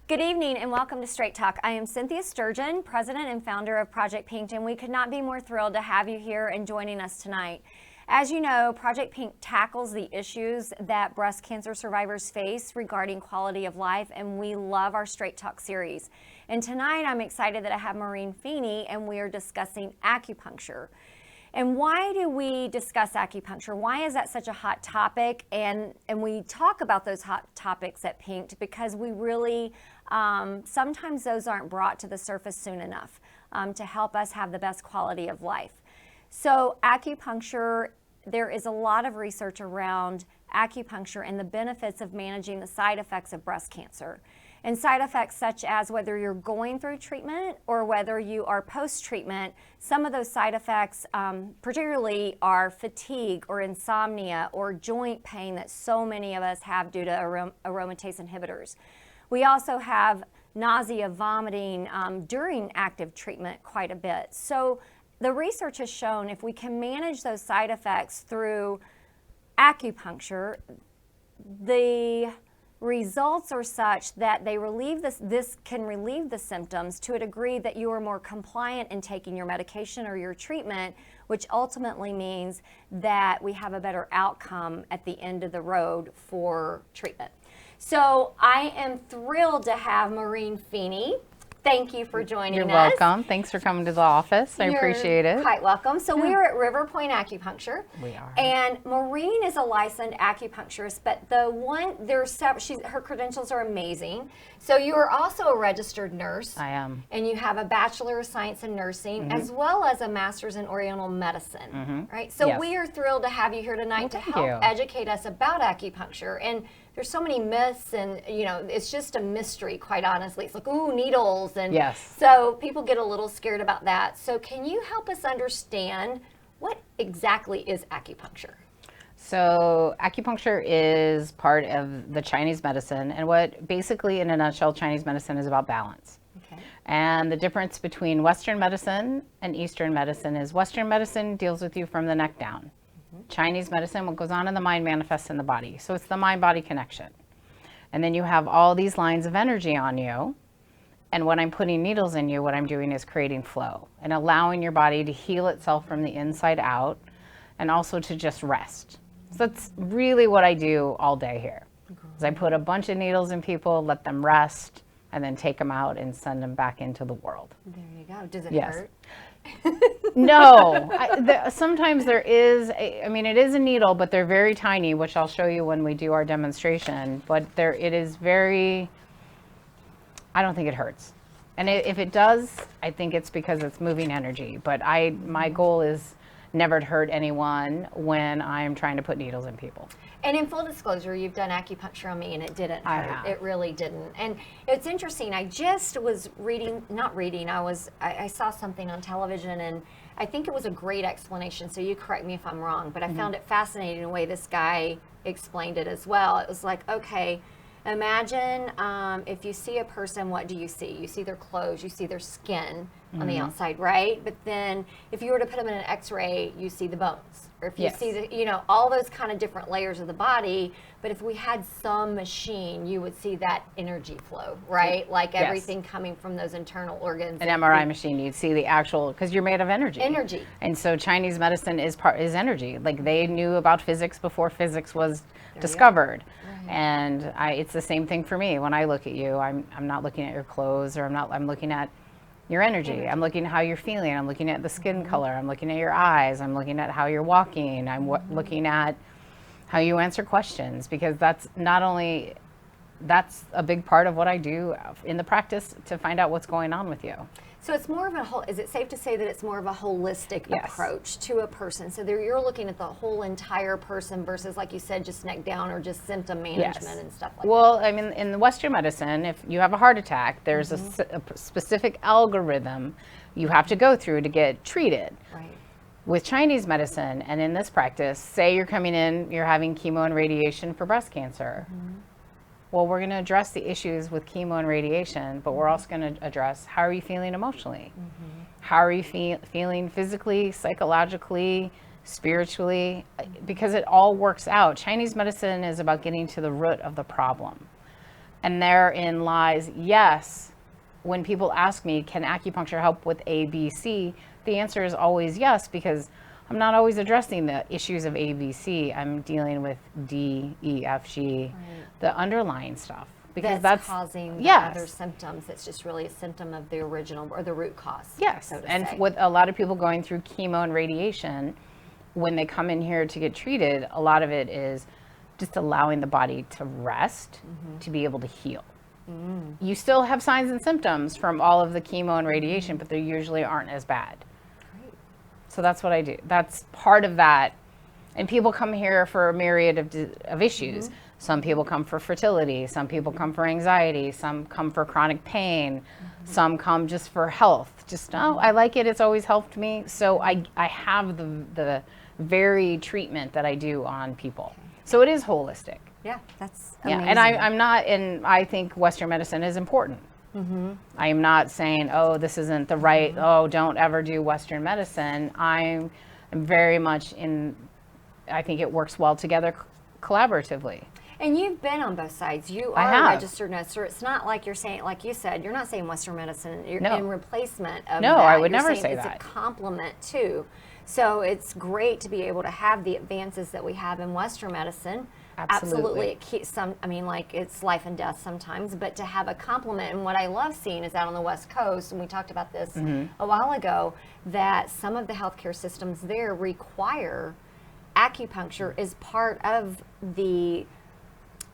Good evening and welcome to Straight Talk. I am Cynthia Sturgeon, president and founder of Project Pink, and we could not be more thrilled to have you here and joining us tonight. As you know, Project Pink tackles the issues that breast cancer survivors face regarding quality of life, and we love our Straight Talk series. And tonight I'm excited that I have Maureen Feeney, and we are discussing acupuncture. And why do we discuss acupuncture? Why is that such a hot topic? And we talk about those hot topics at Pink because we really, sometimes those aren't brought to the surface soon enough to help us have the best quality of life. So acupuncture, there is a lot of research around acupuncture and the benefits of managing the side effects of breast cancer. And side effects such as whether you're going through treatment or whether you are post-treatment, some of those side effects particularly are fatigue or insomnia or joint pain that so many of us have due to aromatase inhibitors. We also have nausea, vomiting during active treatment quite a bit. So the research has shown if we can manage those side effects through acupuncture, the results are such that they relieve this can relieve the symptoms to a degree that you are more compliant in taking your medication or your treatment, which ultimately means that we have a better outcome at the end of the road for treatment. So I am thrilled to have Maureen Feeney. Thank you for joining us. You're welcome. Thanks for coming to the office. I appreciate it. You're quite welcome. So we are at River Point Acupuncture. We are. And Maureen is a licensed acupuncturist, but her credentials are amazing. So you are also a registered nurse. I am. And you have a Bachelor of Science in Nursing as well as a Master's in Oriental Medicine. Right? So Yes. we are thrilled to have you here tonight to help educate us about acupuncture. And there's so many myths and, it's just a mystery, quite honestly. It's like, ooh, needles. And yes. So people get a little scared about that. So can you help us understand what exactly is acupuncture? So acupuncture is part of the Chinese medicine, and what basically in a nutshell Chinese medicine is about balance. Okay. And the difference between Western medicine and Eastern medicine is Western medicine deals with you from the neck down. Chinese medicine, what goes on in the mind manifests in the body. So it's the mind-body connection. And then you have all these lines of energy on you. And when I'm putting needles in you, what I'm doing is creating flow and allowing your body to heal itself from the inside out and also to just rest. So that's really what I do all day here. Is I put a bunch of needles in people, let them rest, and then take them out and send them back into the world. There you go. Does it hurt? No. Sometimes there is, it is a needle, but they're very tiny, which I'll show you when we do our demonstration. But it is very, I don't think it hurts. And if it does, I think it's because it's moving energy. But my goal is never to hurt anyone when I'm trying to put needles in people. And in full disclosure, you've done acupuncture on me and it didn't hurt. It really didn't. And it's interesting. I just was I saw something on television and I think it was a great explanation. So you correct me if I'm wrong, but I found it fascinating the way this guy explained it as well. It was like, okay, imagine if you see a person, what do you see? You see their clothes, you see their skin on the outside, right? But then if you were to put them in an x-ray, you see the bones. Or if you see all those kind of different layers of the body. But if we had some machine, you would see that energy flow, right? Like everything coming from those internal organs. An MRI machine, you'd see the actual, because you're made of energy. Energy. And so Chinese medicine is energy. Like they knew about physics before physics was discovered. Right. And it's the same thing for me. When I look at you, I'm not looking at your clothes, or I'm looking at your energy. I'm looking at how you're feeling. I'm looking at the skin color. I'm looking at your eyes. I'm looking at how you're walking. I'm looking at how you answer questions, because that's a big part of what I do in the practice to find out what's going on with you. So it's more of is it safe to say that it's more of a holistic approach to a person? So you're looking at the whole entire person versus, like you said, just neck down or just symptom management and stuff like that. Well, in the Western medicine, if you have a heart attack, there's a specific algorithm you have to go through to get treated. Right. With Chinese medicine and in this practice, say you're coming in, you're having chemo and radiation for breast cancer. Well, we're going to address the issues with chemo and radiation, but we're also going to address how are you feeling emotionally? How are you feeling physically, psychologically, spiritually? Because it all works out. Chinese medicine is about getting to the root of the problem. And therein lies, yes, when people ask me, can acupuncture help with A, B, C? The answer is always yes, because I'm not always addressing the issues of A, B, C. I'm dealing with D, E, F, G, the underlying stuff. Because that's causing the yes. other symptoms. It's just really a symptom of the original or the root cause. Yes, so to and say. with a lot of people going through chemo and radiation, when they come in here to get treated, a lot of it is just allowing the body to rest, to be able to heal. You still have signs and symptoms from all of the chemo and radiation, but they usually aren't as bad. Great. So that's what I do. That's part of that. And people come here for a myriad of issues. Some people come for fertility. Some people come for anxiety. Some come for chronic pain. Some come just for health. Just, oh, I like it. It's always helped me. So I have the varied treatment that I do on people. So it is holistic. Yeah, that's Yeah, amazing. and I'm not, and I think Western medicine is important. I am not saying, oh, this isn't the right, oh, don't ever do Western medicine. I'm very much in, I think it works well together collaboratively. And you've been on both sides. You I are have. a registered nurse. So it's not like you're saying, like you said, you're not saying Western medicine. You're No. in replacement of No, that. I would You're never saying say it's that. a complement too. So it's great to be able to have the advances that we have in Western medicine. Absolutely. It keeps some, I mean, like it's life and death sometimes, but to have a complement. And what I love seeing is out on the West Coast, and we talked about this a while ago, that some of the healthcare systems there require acupuncture as part of the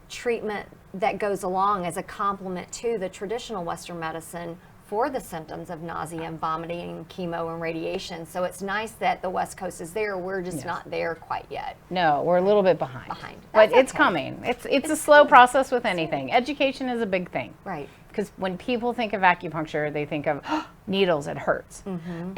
treatment that goes along as a complement to the traditional Western medicine for the symptoms of nausea and vomiting, chemo and radiation. So it's nice that the West Coast is there. We're just not there quite yet. No, we're a little bit behind. But That's it's okay. coming. It's a slow process with anything. Education is a big thing. Right. Because when people think of acupuncture, they think of needles, it hurts. And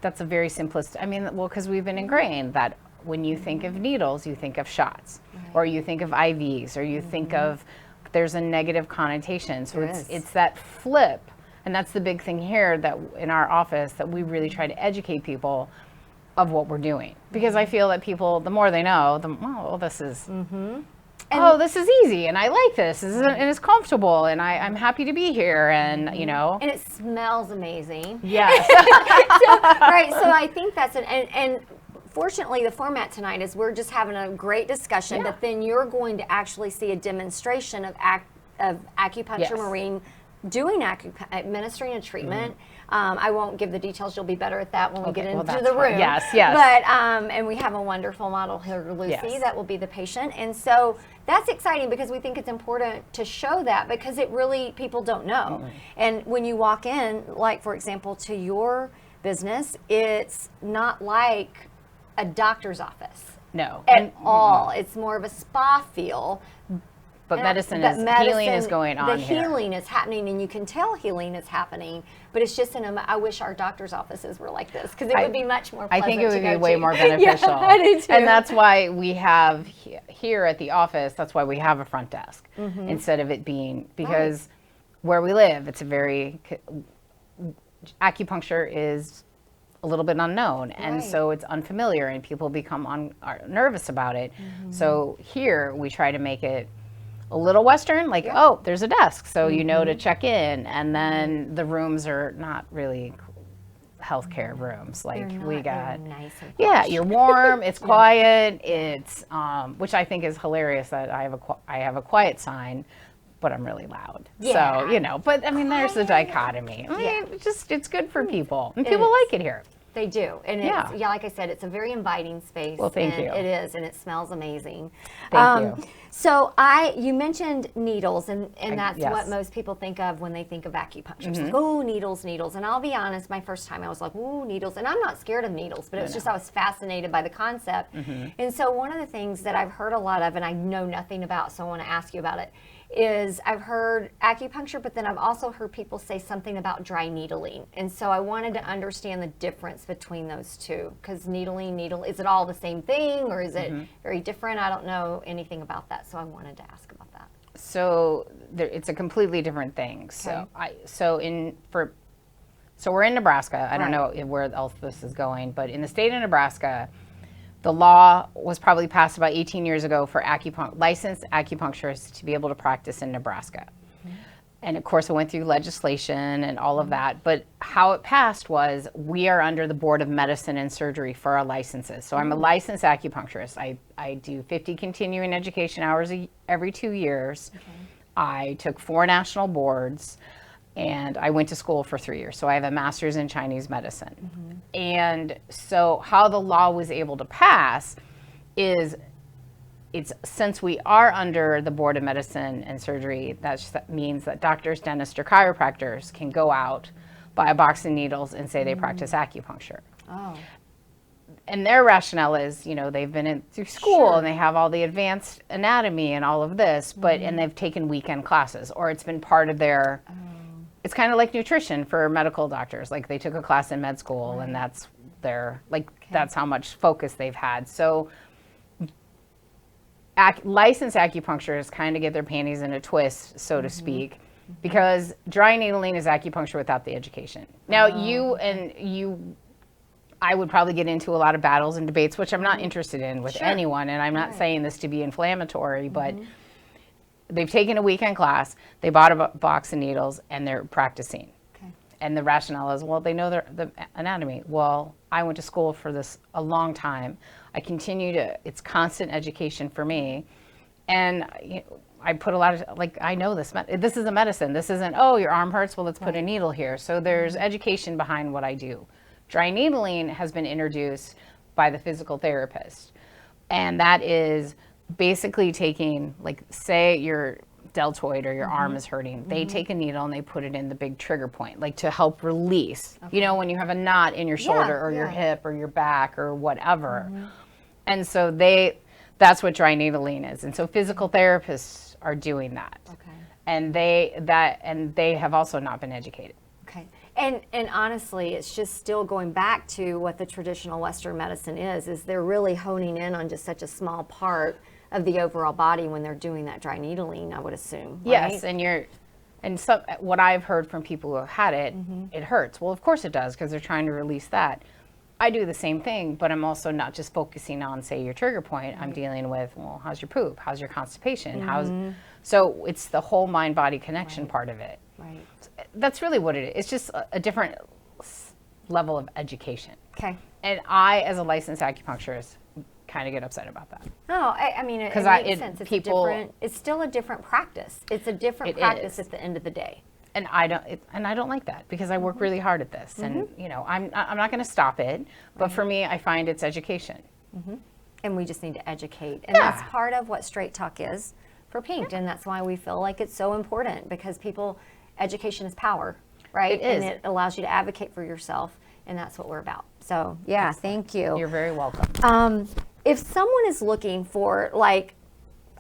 that's a very simplistic, I mean, well, because we've been ingrained that when you think of needles, you think of shots, or you think of IVs, or you think of, there's a negative connotation. So it's that flip. And that's the big thing here that in our office that we really try to educate people of what we're doing. Because I feel that people, the more they know, this is, this is easy, and I like this, and it's comfortable, and I'm happy to be here, and you know. And it smells amazing. Yes. Right, so I think that's and fortunately the format tonight is we're just having a great discussion, but then you're going to actually see a demonstration of acupuncture, Yes. Maureen doing administering a treatment. I won't give the details. You'll be better at that when we get into the room. Yes, yes. But and we have a wonderful model here, Lucy, that will be the patient. And so that's exciting because we think it's important to show that because it really, people don't know. And when you walk in, like for example, to your business, it's not like a doctor's office. No. At all. It's more of a spa feel. But medicine, healing is going on here. The healing is happening, and you can tell healing is happening. But it's just I wish our doctor's offices were like this because it would be much more pleasant. I think it would to be go way to. more beneficial. Yeah, I do too. And that's why we have here at the office, that's why we have a front desk instead of it being, because where we live, it's a very, acupuncture is a little bit unknown, and so it's unfamiliar, and people become nervous about it. So here we try to make it a little Western, like, oh, there's a desk, so you know to check in, and then the rooms are not really healthcare rooms. Like we got, nice and you're warm, it's quiet, it's which I think is hilarious that I have a quiet sign, but I'm really loud. Yeah. So, you know, but I mean, there's the dichotomy. I mean, it's good for people, and people like it here. They do, and it's, like I said, it's a very inviting space. Well, thank you. It is, and it smells amazing. Thank you. So you mentioned needles, and that's yes. what most people think of when they think of acupuncture. It's like, oh, needles. And I'll be honest, my first time I was like, ooh, needles. And I'm not scared of needles, but it was just I was fascinated by the concept. And so one of the things that I've heard a lot of, and I know nothing about, so I want to ask you about it, is I've heard acupuncture, but then I've also heard people say something about dry needling. And so I wanted to understand the difference between those two, because needle, is it all the same thing, or is it very different? I don't know anything about that, so I wanted to ask about that. So it's a completely different thing. So we're in Nebraska. I don't know where else this is going, but in the state of Nebraska, The law was probably passed about 18 years ago for licensed acupuncturists to be able to practice in Nebraska. And of course, it went through legislation and all of that. But how it passed was we are under the Board of Medicine and Surgery for our licenses. So I'm a licensed acupuncturist. I do 50 continuing education hours every 2 years. I took 4 national boards, and I went to school for 3 years. So I have a master's in Chinese medicine. And so how the law was able to pass is, it's since we are under the Board of Medicine and Surgery, that means that doctors, dentists, or chiropractors can go out, buy a box of needles, and say they practice acupuncture. Oh. And their rationale is, you know, they've been through school and they have all the advanced anatomy and all of this, but and they've taken weekend classes, or it's been part of their. It's kind of like nutrition for medical doctors. Like they took a class in med school, and that's their that's how much focus they've had. So. Licensed acupuncturists kind of get their panties in a twist, so to speak, because dry needling is acupuncture without the education. Now, I would probably get into a lot of battles and debates, which I'm not interested in with anyone, and I'm not saying this to be inflammatory, but they've taken a weekend class, they bought a box of needles, and they're practicing. And the rationale is, well, they know the anatomy. Well, I went to school for this a long time. I continue to, it's constant education for me. And I put a lot of, I know this is a medicine. This isn't, oh, your arm hurts, well, let's put a needle here. So there's education behind what I do. Dry needling has been introduced by the physical therapist. And that is basically taking, say your deltoid or your arm is hurting, they take a needle and they put it in the big trigger point, to help release. You know, when you have a knot in your shoulder or your hip or your back or whatever. And so that's what dry needling is. And so physical therapists are doing that. And they have also not been educated. And honestly, it's just still going back to what the traditional Western medicine is they're really honing in on just such a small part of the overall body when they're doing that dry needling, I would assume. Right? Yes, and so what I've heard from people who have had it, it hurts. Well, of course it does, because they're trying to release that. I do the same thing, but I'm also not just focusing on, say, your trigger point. I'm dealing with, well, how's your poop? How's your constipation? So it's the whole mind-body connection part of it. That's really what it is. It's just a different level of education. And I, as a licensed acupuncturist, kind of get upset about that. No, I mean, it makes sense. It's still a different practice. It's a different practice at the end of the day. And I don't like that, because I work really hard at this, and I'm not going to stop it. But for me, I find it's education. And we just need to educate, and that's part of what Straight Talk is for Pink, and that's why we feel like it's so important, because education is power, right? It is. And it allows you to advocate for yourself, and that's what we're about. So yeah, thank you. You're very welcome. If someone is looking for, I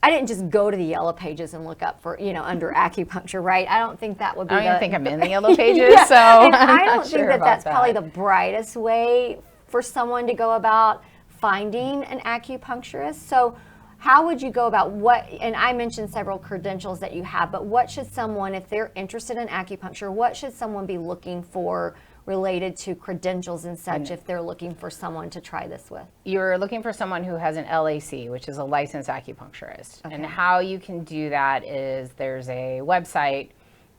didn't just go to the yellow pages and look up for, under acupuncture, right? I don't think that would be I don't even think I'm in the yellow pages, so and I don't think that's probably the brightest way for someone to go about finding an acupuncturist. So how would you go about and I mentioned several credentials that you have, but what should someone, if they're interested in acupuncture, what should someone be looking for related to credentials and such if they're looking for someone to try this with? You're looking for someone who has an L.Ac, which is a licensed acupuncturist. And how you can do that is there's a website,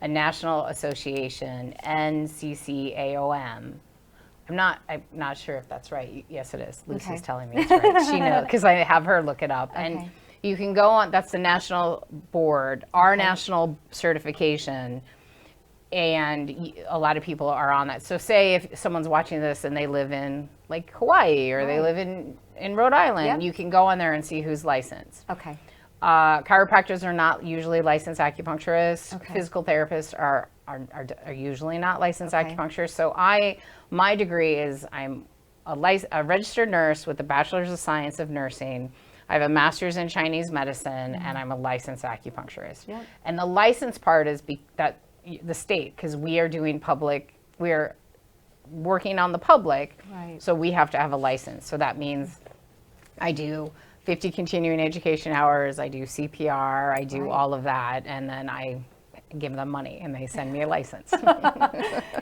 a national association, NCCAOM. I'm not sure if that's right. Yes, it is. Lucy's telling me it's right. She knows, because I have her look it up. And you can go on, that's the national board, our national certification. And a lot of people are on that. So say if someone's watching this and they live in Hawaii or they live in Rhode Island, you can go on there and see who's licensed. Chiropractors are not usually licensed acupuncturists. Physical therapists are usually not licensed acupuncturists. So my degree is I'm a registered nurse with a bachelor's of science of nursing. I have a master's in Chinese medicine, and I'm a licensed acupuncturist. And the license part is the state, because we're working on the public, so we have to have a license. So that means I do 50 continuing education hours, I do CPR, I do all of that, and then I I give them money and they send me a license.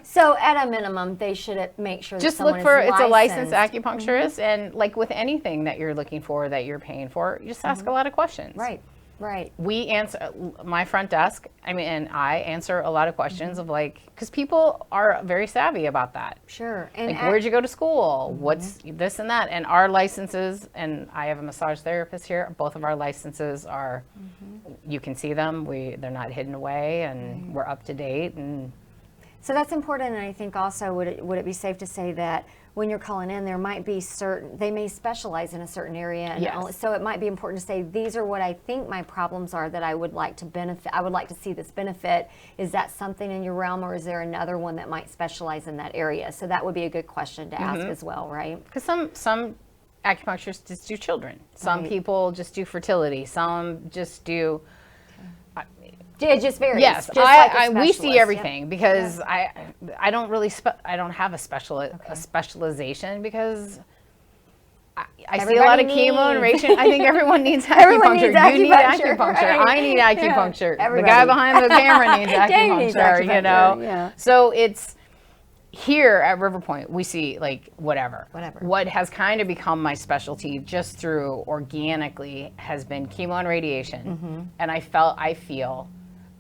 So at a minimum, they should make sure that Just someone look for, is it's a licensed licensed. acupuncturist, and like with anything that you're looking for, that you're paying for, you just ask a lot of questions. Right, right. We answer, my front desk, and I answer a lot of questions of like, because people are very savvy about that. Sure. And Like, where'd you go to school? What's this and that? And our licenses, and I have a massage therapist here, both of our licenses are, you can see them, they're not hidden away, and we're up to date. And so that's important, and I think also, would it be safe to say that when you're calling in, there might be they may specialize in a certain area, and Yes. so it might be important to say, these are what I think my problems are that I would like to benefit. I would like to see this benefit. Is that something in your realm, or is there another one that might specialize in that area? So that would be a good question to ask as well, right? because some acupuncturists just do children. Some Right. people just do fertility. Some just do. It just varies. Yes, just like a we see specialist. everything because I don't really I don't have a specialization because I see a lot of Everybody chemo and needs- radiation. I think everyone needs acupuncture. Everyone needs You need acupuncture, acupuncture. right. I need acupuncture. The Everybody. guy behind the camera needs Dave needs acupuncture. You know. acupuncture, yeah. So it's here at River Point. We see like whatever. What has kind of become my specialty just through organically has been chemo and radiation, and I feel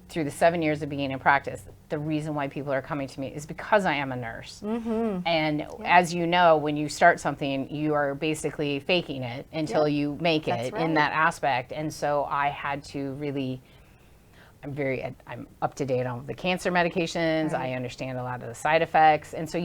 through the 7 years of being in practice, the reason why people are coming to me is because I am a nurse. And as you know, when you start something, you are basically faking it until you make That's it right. in that aspect. And so I had to really, I'm up to date on the cancer medications. Right. I understand a lot of the side effects. And so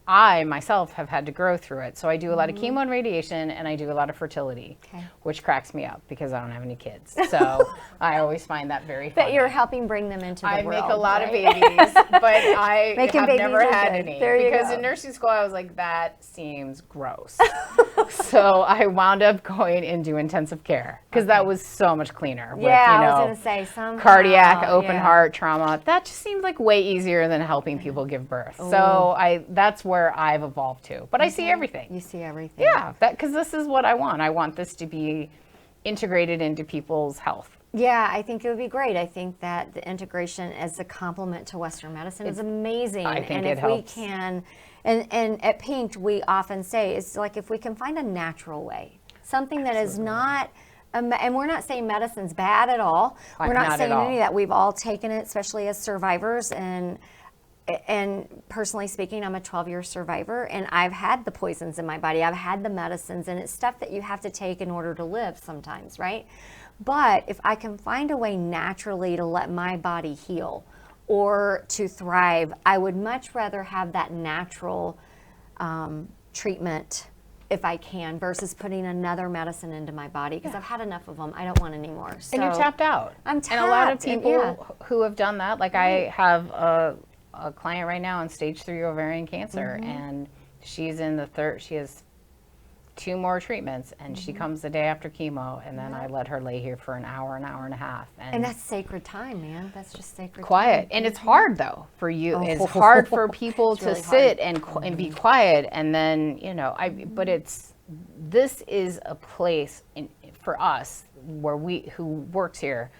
I myself have had to grow through it. So I do a lot of chemo and radiation, and I do a lot of fertility, Okay. which cracks me up because I don't have any kids. So I always find that very funny. But you're helping bring them into the I world. make a lot right? of babies, but I Making have babies never is had good. any. There you Because go. in nursing school, I was like, that seems gross. So I wound up going into intensive care because that was so much cleaner. With, Yeah, you know, I was going to say somehow. cardiac, open yeah. heart trauma. That just seemed like way easier than helping people give birth. So that's where I've evolved to. But I see everything. You see everything. Yeah, because this is what I want. I want this to be integrated into people's health. Yeah, I think it would be great. I think that the integration as a complement to Western medicine is amazing. I think and it if helps. we can, and at Pink, we often say, it's like if we can find a natural way, something that is not, and we're not saying medicine's bad at all. We're Not not at saying all. any of that. We've all taken it, especially as survivors. And personally speaking, I'm a 12-year survivor, and I've had the poisons in my body. I've had the medicines, and it's stuff that you have to take in order to live sometimes, right? But if I can find a way naturally to let my body heal or to thrive, I would much rather have that natural treatment if I can versus putting another medicine into my body because I've had enough of them. I don't want any more. So And you're tapped out. I'm And a lot of tapped, and people yeah. who have done that, like I have a client right now on stage 3 ovarian cancer, and she's in the third, she has 2 more treatments, and she comes the day after chemo, and then I let her lay here for an hour and a half. And that's sacred time, man. That's just sacred quiet. time. And it's hard though for you. Oh. It's hard for people It's to really sit and be quiet, and then, you know, but this is a place for us where who works here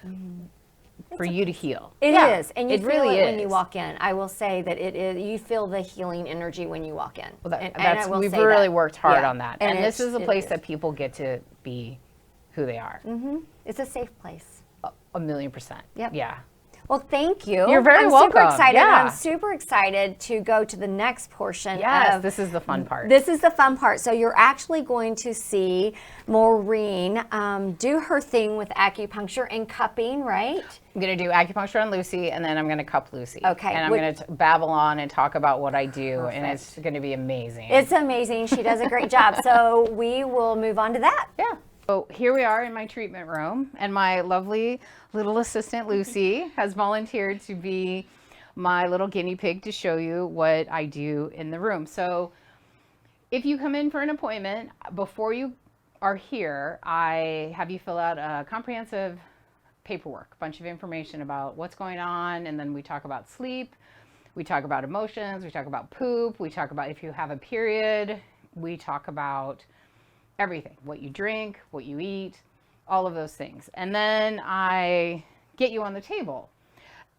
for you to heal. It Yeah, is, and you feel really it when you is. walk in. I will say that it is. You feel the healing energy when you walk in. Well, And I will we've say really that. worked hard Yeah. on that. And this is a it place that people get to be who they are. it's a safe place. 1,000,000%. Yep. Yeah. Well, thank you. You're very I'm welcome. super excited. Yeah. I'm super excited to go to the next portion. Yes, of, this is the fun part. This is the fun part. So you're actually going to see Maureen do her thing with acupuncture and cupping, right? I'm going to do acupuncture on Lucy, and then I'm going to cup Lucy. Okay. And I'm going to babble on and talk about what I do, and it's going to be amazing. It's amazing. She does a great job. So we will move on to that. Yeah. So here we are in my treatment room, and my lovely little assistant Lucy has volunteered to be my little guinea pig to show you what I do in the room. So if you come in for an appointment, before you are here, I have you fill out a comprehensive paperwork, a bunch of information about what's going on, and then we talk about sleep, we talk about emotions, we talk about poop, we talk about if you have a period, we talk about everything, what you drink, what you eat, all of those things. And then I get you on the table.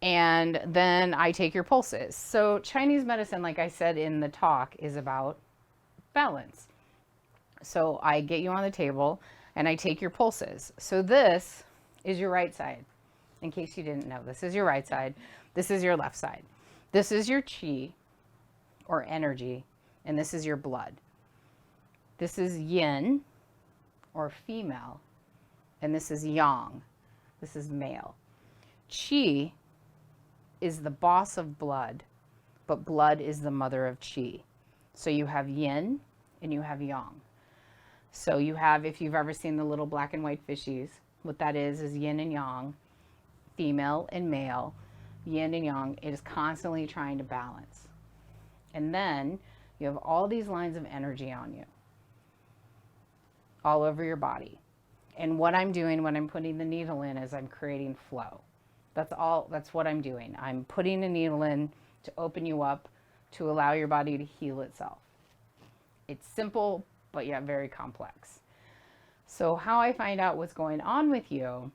And then I take your pulses. So Chinese medicine, like I said in the talk, is about balance. So I get you on the table and I take your pulses. So this is your right side. In case you didn't know, this is your right side. This is your left side. This is your qi or energy, and this is your blood. This is yin or female, and this is yang. This is male. Qi is the boss of blood, but blood is the mother of qi. So you have yin and you have yang. So you have, if you've ever seen the little black and white fishies, what that is yin and yang, female and male, yin and yang. It is constantly trying to balance. And then you have all these lines of energy on you, all over your body. And what I'm doing when I'm putting the needle in is I'm creating flow. That's what I'm doing. I'm putting a needle in to open you up, to allow your body to heal itself. It's simple, but yet very complex. So how I find out what's going on with you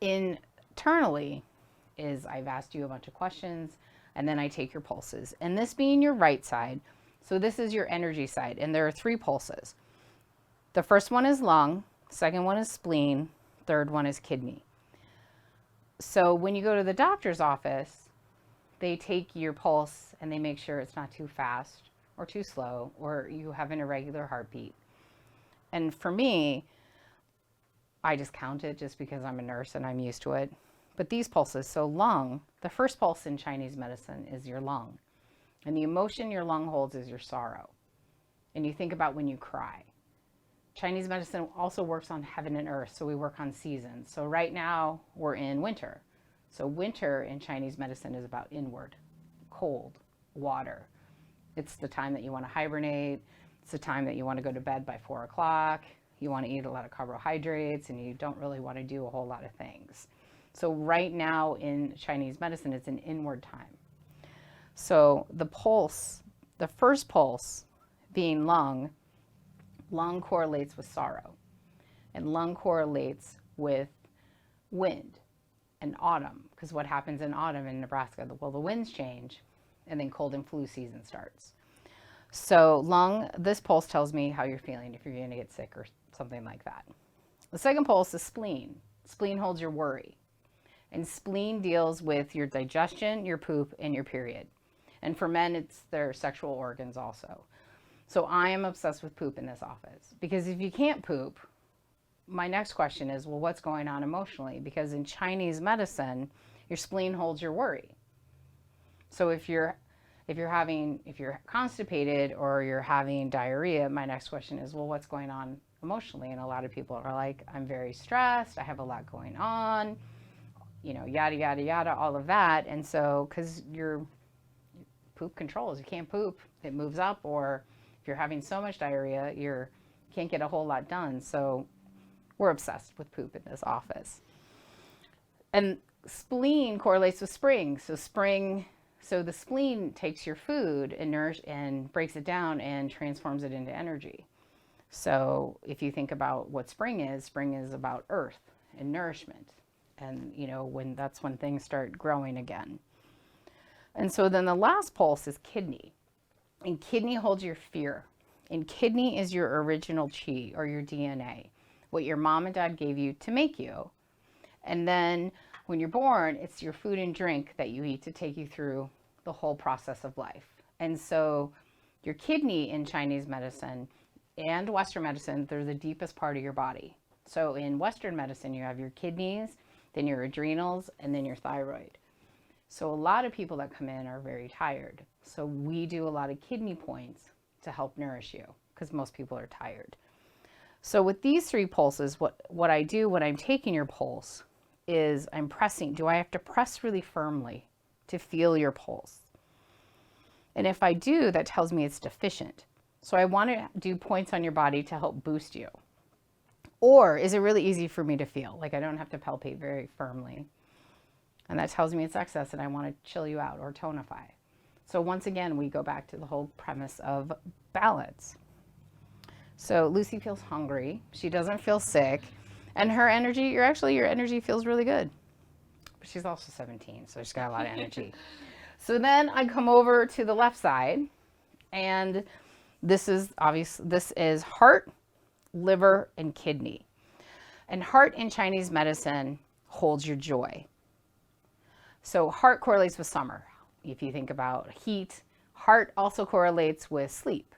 internally is I've asked you a bunch of questions, and then I take your pulses. And this being your right side, so this is your energy side, and there are 3 pulses. The first one is lung, second one is spleen, third one is kidney. So when you go to the doctor's office, they take your pulse and they make sure it's not too fast or too slow, or you have an irregular heartbeat. And for me, I just count it just because I'm a nurse and I'm used to it. But these pulses, so lung, the first pulse in Chinese medicine is your lung. And the emotion your lung holds is your sorrow. And you think about when you cry. Chinese medicine also works on heaven and earth, so we work on seasons. So right now we're in winter. So winter in Chinese medicine is about inward, cold, water. It's the time that you want to hibernate. It's the time that you want to go to bed by 4 o'clock. You want to eat a lot of carbohydrates, and you don't really want to do a whole lot of things. So right now in Chinese medicine, it's an inward time. So the pulse, the first pulse being lung correlates with sorrow, and lung correlates with wind and autumn, because what happens in autumn in Nebraska, the winds change, and then cold and flu season starts. So lung, this pulse tells me how you're feeling, if you're going to get sick or something like that. The second pulse is spleen. Spleen holds your worry, and spleen deals with your digestion, your poop, and your period. And for men, it's their sexual organs also. So I am obsessed with poop in this office, because if you can't poop, my next question is, well, what's going on emotionally? Because in Chinese medicine, your spleen holds your worry. So if you're constipated or you're having diarrhea, my next question is, well, what's going on emotionally? And a lot of people are like, I'm very stressed, I have a lot going on, yada, yada, yada, all of that. And so, because your poop controls, you can't poop, it moves up, or if you're having so much diarrhea, you can't get a whole lot done. So we're obsessed with poop in this office. And spleen correlates with spring. So the spleen takes your food and breaks it down and transforms it into energy. So if you think about what spring is about earth and nourishment. And that's when things start growing again. And so then the last pulse is kidney. And kidney holds your fear. And kidney is your original qi, or your DNA, what your mom and dad gave you to make you. And then when you're born, it's your food and drink that you eat to take you through the whole process of life. And so your kidney in Chinese medicine and Western medicine, they're the deepest part of your body. So in Western medicine, you have your kidneys, then your adrenals, and then your thyroid. So a lot of people that come in are very tired. So we do a lot of kidney points to help nourish you, because most people are tired. So with these 3 pulses, what I do when I'm taking your pulse is I'm pressing. Do I have to press really firmly to feel your pulse? And if I do, that tells me it's deficient. So I want to do points on your body to help boost you. Or is it really easy for me to feel? Like I don't have to palpate very firmly. And that tells me it's excess and I want to chill you out or tonify. So once again, we go back to the whole premise of balance. So Lucy feels hungry. She doesn't feel sick. And her energy, your energy feels really good. but she's also 17, so she's got a lot of energy. So then I come over to the left side, and this is heart, liver, and kidney. And heart in Chinese medicine holds your joy. So heart correlates with summer. If you think about heat, heart also correlates with sleep.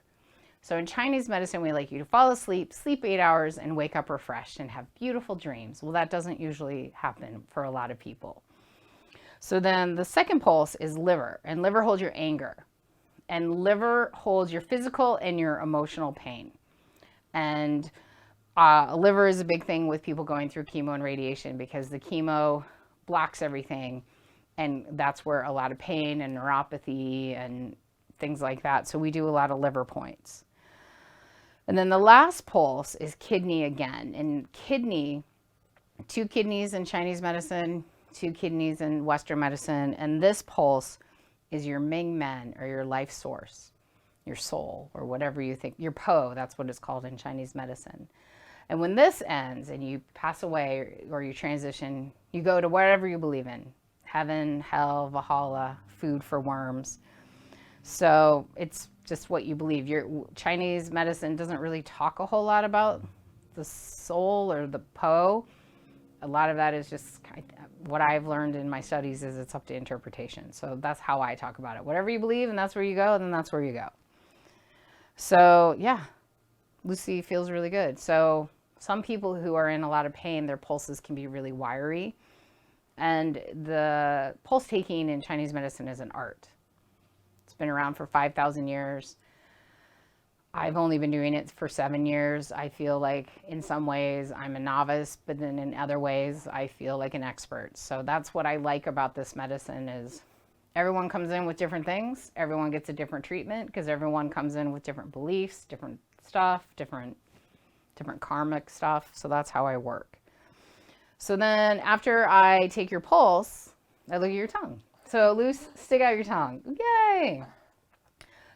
So in Chinese medicine, we like you to fall asleep, sleep 8 hours, and wake up refreshed and have beautiful dreams. Well, that doesn't usually happen for a lot of people. So then the second pulse is liver, and liver holds your anger. And liver holds your physical and your emotional pain. And liver is a big thing with people going through chemo and radiation because the chemo blocks everything. And that's where a lot of pain and neuropathy and things like that. So we do a lot of liver points. And then the last pulse is kidney again. And kidney, 2 kidneys in Chinese medicine, 2 kidneys in Western medicine. And this pulse is your Ming Men, or your life source, your soul, or whatever you think, your Po, that's what it's called in Chinese medicine. And when this ends and you pass away or you transition, you go to wherever you believe in, heaven, hell, Valhalla, food for worms. So it's just what you believe. Your Chinese medicine doesn't really talk a whole lot about the soul or the Po. A lot of that is just what I've learned in my studies is it's up to interpretation. So that's how I talk about it. Whatever you believe and that's where you go, then that's where you go. So yeah, Lucy feels really good. So some people who are in a lot of pain, their pulses can be really wiry. And the pulse taking in Chinese medicine is an art. It's been around for 5,000 years. I've only been doing it for 7 years. I feel like in some ways I'm a novice, but then in other ways I feel like an expert. So that's what I like about this medicine is everyone comes in with different things. Everyone gets a different treatment because everyone comes in with different beliefs, different stuff, different karmic stuff. So that's how I work. So then after I take your pulse, I look at your tongue. So Luce, stick out your tongue. Yay!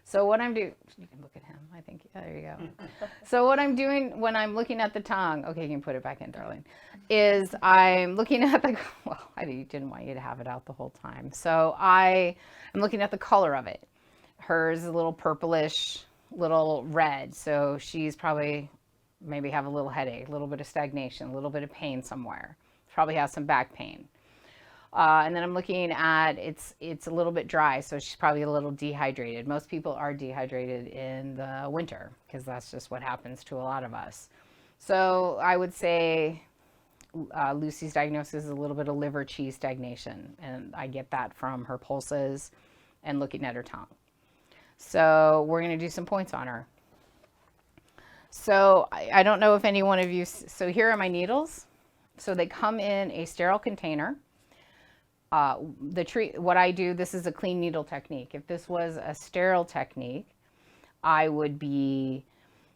So what I'm doing, you can look at him, I think, yeah, there you go. So what I'm doing when I'm looking at the tongue, okay, you can put it back in, darling, is I'm looking at well, I didn't want you to have it out the whole time. So I am looking at the color of it. Hers is a little purplish, little red. So she's probably maybe have a little headache, a little bit of stagnation, a little bit of pain somewhere. Probably has some back pain. And then I'm looking at, it's a little bit dry, so she's probably a little dehydrated. Most people are dehydrated in the winter because that's just what happens to a lot of us. So I would say Lucy's diagnosis is a little bit of liver cheese stagnation, and I get that from her pulses and looking at her tongue. So we're going to do some points on her. So I don't know if any one of you, so here are my needles. So they come in a sterile container. What I do, this is a clean needle technique. If this was a sterile technique, this would be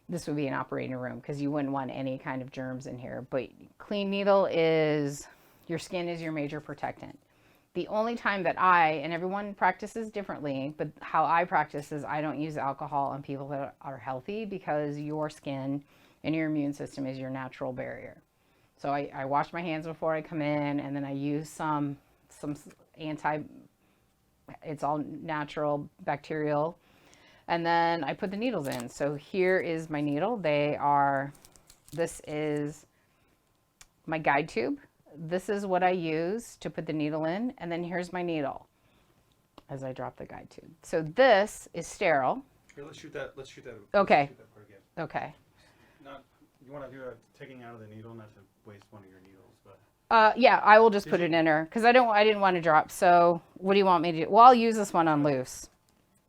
an operating room because you wouldn't want any kind of germs in here. But clean needle is, your skin is your major protectant. The only time that and everyone practices differently, but how I practice is I don't use alcohol on people that are healthy because your skin and your immune system is your natural barrier. So I wash my hands before I come in, and then I use some it's all natural bacterial, and then I put the needles in. So here is my needle. This is my guide tube. This is what I use to put the needle in, and then here's my needle as I drop the guide tube. So this is sterile. Here, let's shoot that. Okay. Let's shoot that part again. Okay. You want to do a taking out of the needle, not to waste one of your needles, but. Yeah, I will just put it in her because I didn't want to drop. So what do you want me to do? Well, I'll use this one on loose.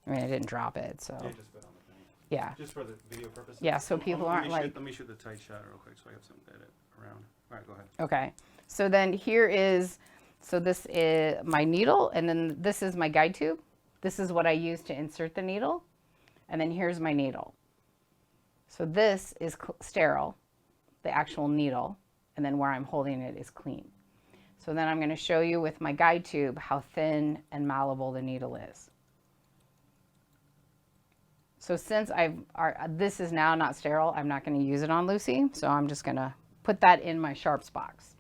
I mean, I didn't drop it, so. Yeah, just put it on the thing. Yeah. Just for the video purposes. Yeah, so people aren't like. Let me shoot the tight shot real quick so I have something to edit around. All right, go ahead. Okay. So then this is my needle, and then this is my guide tube. This is what I use to insert the needle. And then here's my needle. So this is sterile, the actual needle. And then where I'm holding it is clean. So then I'm going to show you with my guide tube how thin and malleable the needle is. So since this is now not sterile, I'm not going to use it on Lucy. So I'm just going to put that in my sharps box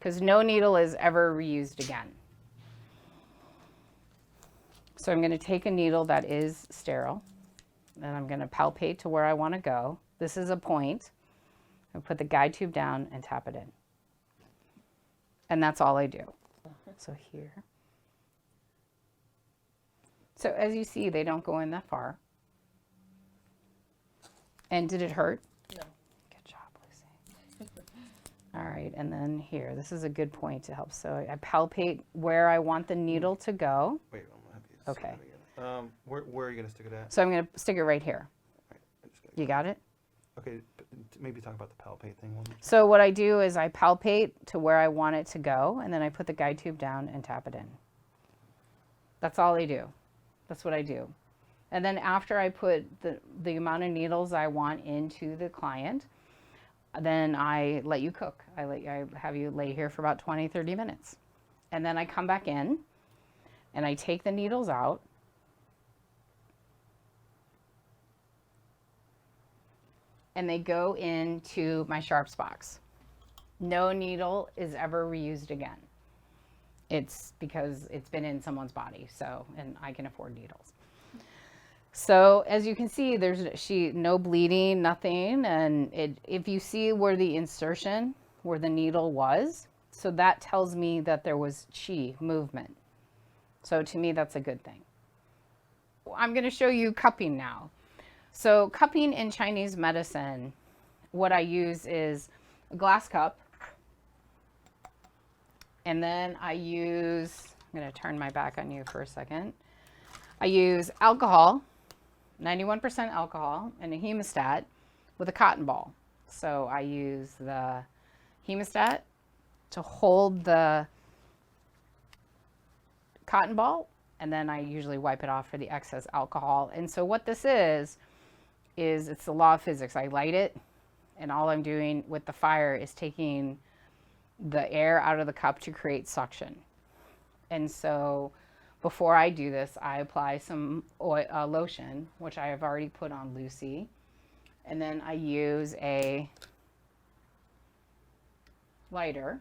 because no needle is ever reused again. So I'm going to take a needle that is sterile, and I'm going to palpate to where I want to go. This is a point. I put the guide tube down and tap it in. And that's all I do. So here. So as you see, they don't go in that far. And did it hurt? No. Good job, Lucy. All right, and then here, this is a good point to help. So I palpate where I want the needle to go. Wait, I'm gonna have you Okay. stick it again. Where are you gonna stick it at? So I'm going to stick it right here. Right, I'm just gonna- You got it? Okay, maybe talk about the palpate thing one. So what I do is I palpate to where I want it to go, and then I put the guide tube down and tap it in. That's all I do. That's what I do. And then after I put the amount of needles I want into the client, then I let you cook. I have you lay here for about 20, 30 minutes. And then I come back in and I take the needles out. And they go into my sharps box. No needle is ever reused again. It's because it's been in someone's body, so, and I can afford needles. So as you can see, there's no bleeding, nothing, and if you see where the insertion, where the needle was, so that tells me that there was qi movement. So to me, that's a good thing. I'm going to show you cupping now. So cupping in Chinese medicine, what I use is a glass cup, and then I use, I'm going to turn my back on you for a second. I use alcohol, 91% alcohol, and a hemostat with a cotton ball. So I use the hemostat to hold the cotton ball, and then I usually wipe it off for the excess alcohol. And so what this is it's the law of physics. I light it, and all I'm doing with the fire is taking the air out of the cup to create suction. And so before I do this, I apply some oil, lotion, which I have already put on Lucy. And then I use a lighter.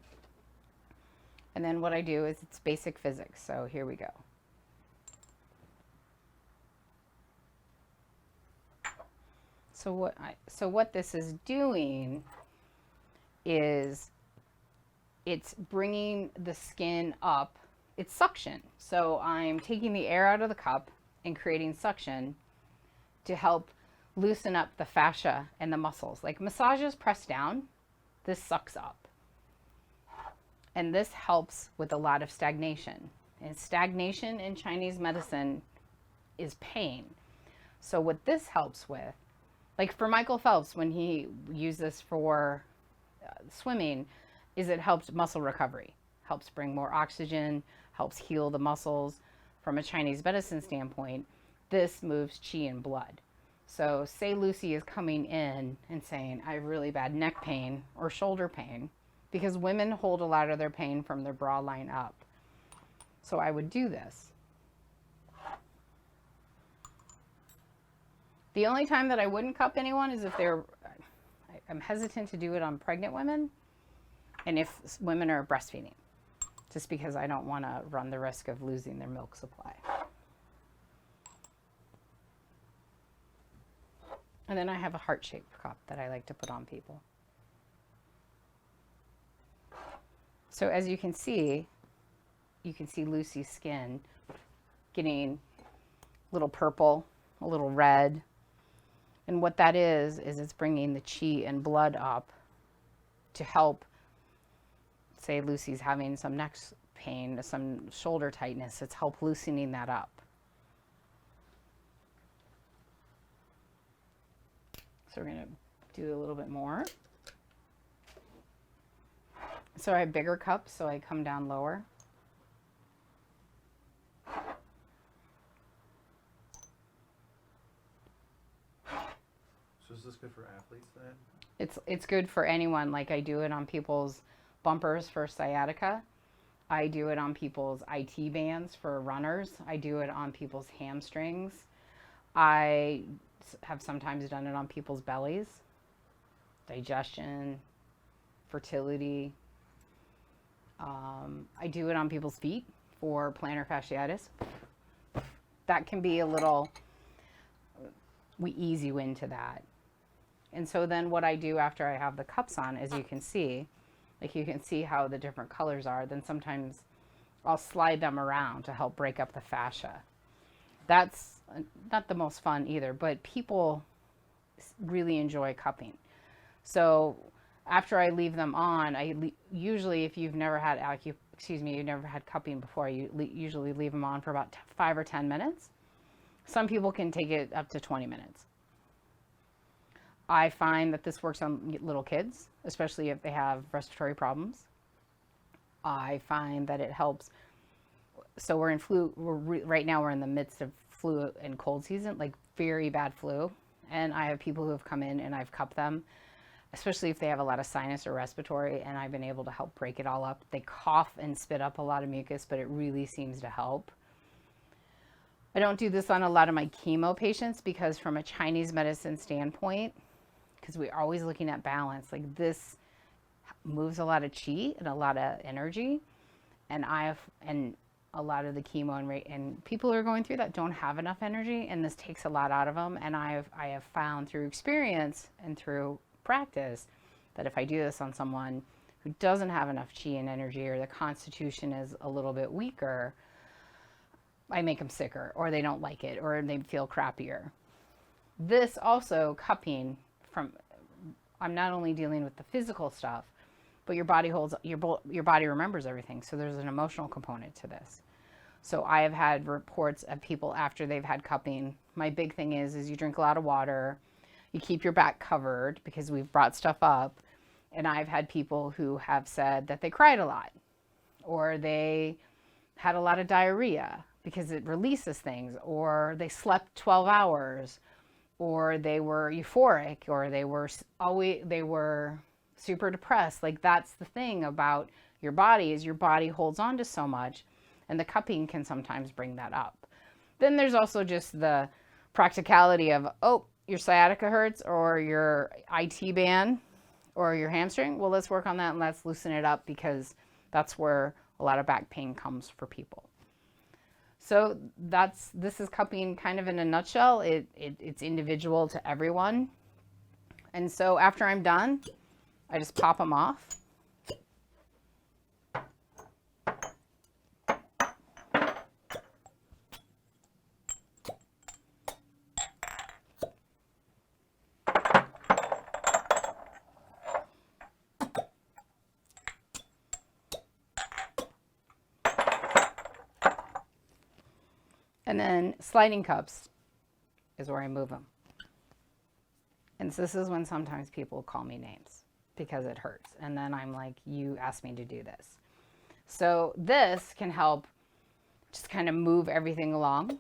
And then what I do is it's basic physics. So here we go. So what this is doing is it's bringing the skin up. It's suction. So I'm taking the air out of the cup and creating suction to help loosen up the fascia and the muscles. Like massages press down, this sucks up. And this helps with a lot of stagnation. And stagnation in Chinese medicine is pain. So what this helps with, like for Michael Phelps, when he used this for swimming, is it helps muscle recovery, helps bring more oxygen, helps heal the muscles. From a Chinese medicine standpoint, this moves qi and blood. So say Lucy is coming in and saying, I have really bad neck pain or shoulder pain, because women hold a lot of their pain from their bra line up. So I would do this. The only time that I wouldn't cup anyone is if I'm hesitant to do it on pregnant women and if women are breastfeeding, just because I don't want to run the risk of losing their milk supply. And then I have a heart-shaped cup that I like to put on people. So as you can see Lucy's skin getting a little purple, a little red. And what that is it's bringing the qi and blood up to help, say Lucy's having some neck pain, some shoulder tightness, it's help loosening that up. So we're going to do a little bit more. So I have bigger cups, so I come down lower. So is this good for athletes then? It's good for anyone. Like I do it on people's bumpers for sciatica. I do it on people's IT bands for runners. I do it on people's hamstrings. I have sometimes done it on people's bellies, digestion, fertility. I do it on people's feet for plantar fasciitis. That can be a little, we ease you into that. And so then what I do after I have the cups on, as you can see, like you can see how the different colors are, then sometimes I'll slide them around to help break up the fascia. That's not the most fun either, but people really enjoy cupping. So after I leave them on, usually if you've never had you've never had cupping before, you usually leave them on for about 5 or 10 minutes. Some people can take it up to 20 minutes. I find that this works on little kids, especially if they have respiratory problems. I find that it helps. So we're in flu, right now we're in the midst of flu and cold season, like very bad flu. And I have people who have come in and I've cupped them, especially if they have a lot of sinus or respiratory, and I've been able to help break it all up. They cough and spit up a lot of mucus, but it really seems to help. I don't do this on a lot of my chemo patients because from a Chinese medicine standpoint, because we're always looking at balance, like this moves a lot of qi and a lot of energy. And a lot of the chemo and people who are going through that don't have enough energy, and this takes a lot out of them. And I have found through experience and through practice that if I do this on someone who doesn't have enough qi and energy, or the constitution is a little bit weaker, I make them sicker, or they don't like it, or they feel crappier. This also cupping I'm not only dealing with the physical stuff, but your body remembers everything. So there's an emotional component to this. So I have had reports of people after they've had cupping. My big thing is you drink a lot of water, you keep your back covered because we've brought stuff up. And I've had people who have said that they cried a lot, or they had a lot of diarrhea because it releases things, or they slept 12 hours, or they were euphoric, or they were super depressed. Like that's the thing about your body, is your body holds on to so much, and the cupping can sometimes bring that up. Then there's also just the practicality of, oh, your sciatica hurts, or your IT band, or your hamstring. Well, let's work on that and let's loosen it up, because that's where a lot of back pain comes for people. So this is cupping kind of in a nutshell. It's individual to everyone. And so after I'm done, I just pop them off. And then sliding cups is where I move them. And so this is when sometimes people call me names because it hurts. And then I'm like, you asked me to do this. So this can help just kind of move everything along.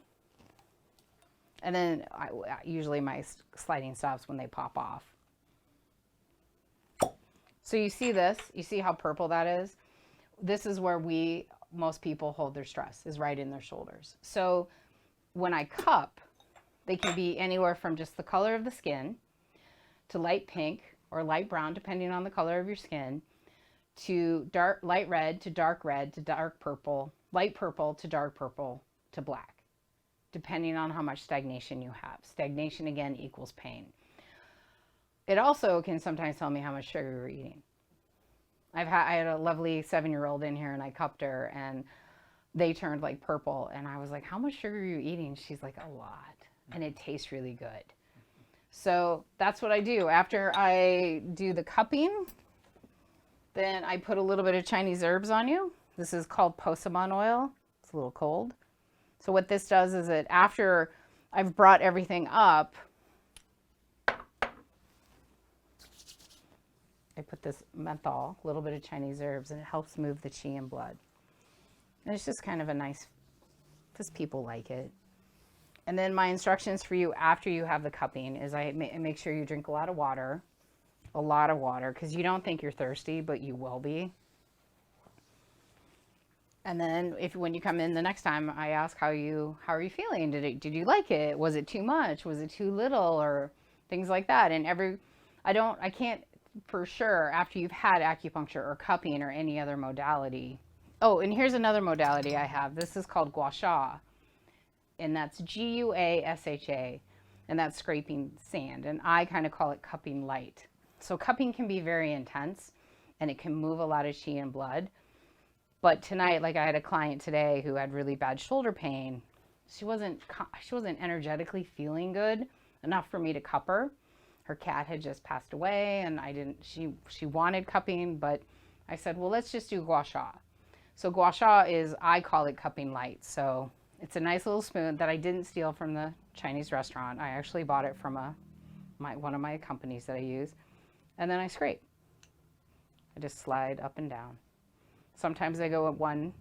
And then usually my sliding stops when they pop off. So you see this, you see how purple that is? This is where most people hold their stress, is right in their shoulders. So when I cup, they can be anywhere from just the color of the skin to light pink or light brown, depending on the color of your skin, to light red to dark purple, light purple to dark purple to black, depending on how much stagnation you have. Stagnation, again, equals pain. It also can sometimes tell me how much sugar you're eating. I had a lovely 7-year-old in here, and I cupped her, and they turned like purple, and I was like, how much sugar are you eating? She's like, a lot, and it tastes really good. So that's what I do. After I do the cupping, then I put a little bit of Chinese herbs on you. This is called post-menopausal oil. It's a little cold. So what this does is that after I've brought everything up, I put this menthol, a little bit of Chinese herbs, and it helps move the qi and blood. And it's just kind of a nice, because people like it. And then my instructions for you after you have the cupping is I make sure you drink a lot of water, because you don't think you're thirsty, but you will be. And then when you come in the next time, I ask how are you feeling? Did you like it? Was it too much? Was it too little? Or things like that. And I can't for sure, after you've had acupuncture or cupping or any other modality. Oh, and here's another modality I have. This is called gua sha, and that's Guasha, and that's scraping sand. And I kind of call it cupping light. So cupping can be very intense, and it can move a lot of qi and blood. But tonight, like I had a client today who had really bad shoulder pain. She wasn't energetically feeling good enough for me to cup her. Her cat had just passed away, and she wanted cupping, but I said, well, let's just do gua sha. So gua sha is, I call it cupping light. So it's a nice little spoon that I didn't steal from the Chinese restaurant. I actually bought it from one of my companies that I use. And then I scrape. I just slide up and down. Sometimes I go at one.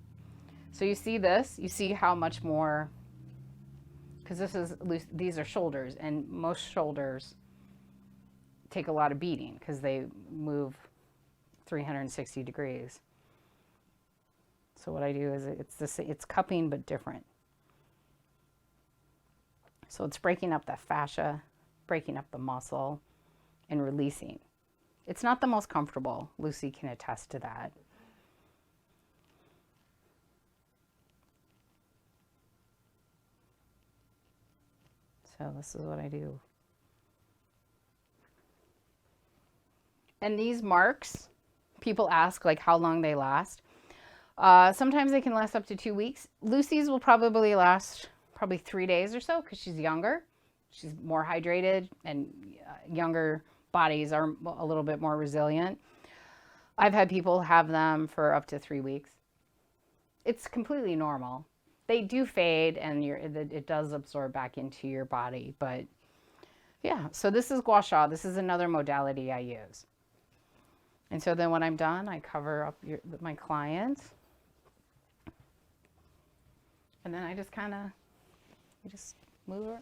So you see this, you see how much more, because these are shoulders, and most shoulders take a lot of beating because they move 360 degrees. So what I do is it's cupping but different. So it's breaking up that fascia, breaking up the muscle, and releasing. It's not the most comfortable. Lucy can attest to that. So this is what I do. And these marks, people ask like how long they last. Sometimes they can last up to 2 weeks. Lucy's will probably last 3 days or so because she's younger. She's more hydrated, and younger bodies are a little bit more resilient. I've had people have them for up to 3 weeks. It's completely normal. They do fade, and it does absorb back into your body. But yeah, so this is gua sha. This is another modality I use. And so then when I'm done, I cover up my clients. And then I just kind of, move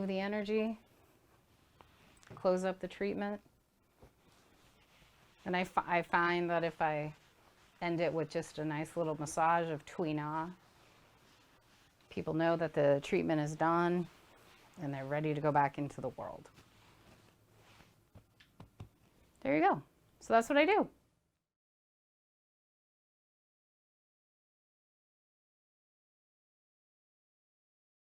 the energy, close up the treatment. And I find that if I end it with just a nice little massage of Tui Na, people know that the treatment is done and they're ready to go back into the world. There you go. So that's what I do.